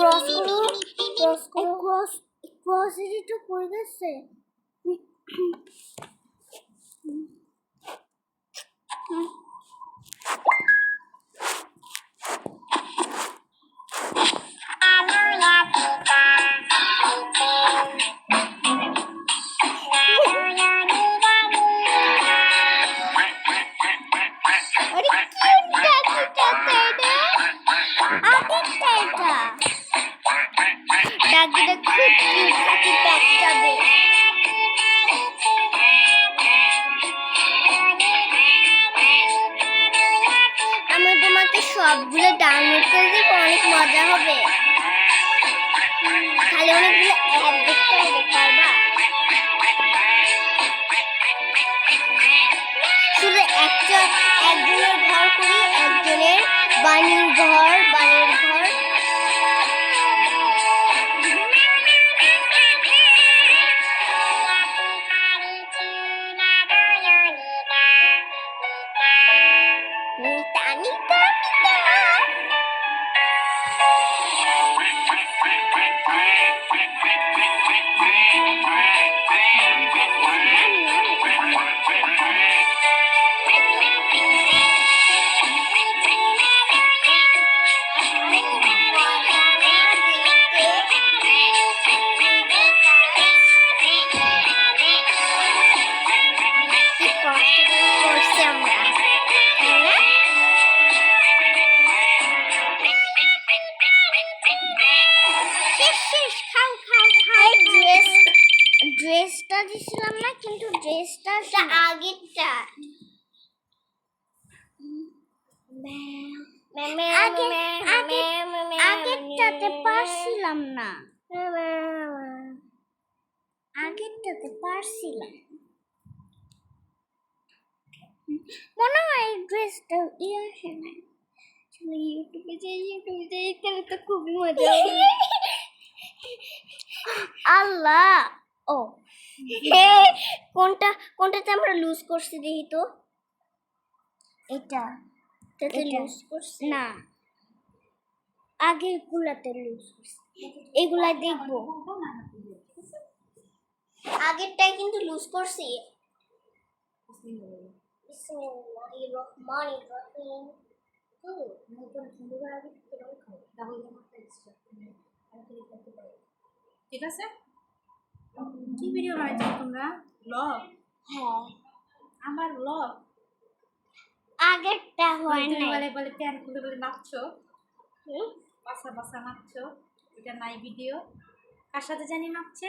cross করো cross করো cross এটা পড়ে গেছে ডাকিটা খুব কিউট থাকে ব্যাগটাবে আমি তোমাকে সবগুলো ডাউনলোড করে দেবো অনেক মজা হবে খালি অনেকগুলো অ্যাপ দেখতে হবে পারবা শুধু একজনের ঘর করি একজনের বানির ঘর ড্রেসটা দিছিলাম না কিন্তু ড্রেসটা আগেরটা আগেরটাতে পারছিলাম না মনে হয় ড্রেসটা আসে না ইউটিউবে যাই তো খুবই মজা হবে আল্লাহ ও কোনটাতে আমরা লুজ করছি দেখি তো এটাতে লুজ করছি না আগের গুলাতে লুজ করছি এগুলা দেখবো আগেরটাই কিন্তু লুজ করছি বিসমিল্লাহির রহমানির রহিম ঠিক আছে কি ভিডিও বানাইছো তোমরা ব্লগ হ্যাঁ আমার ব্লগ আগেরটা হয় না বলে প্যান খুলে বলে নাচছো বাসা নাচছো এটা নাই ভিডিও কার সাথে জানি নাচছে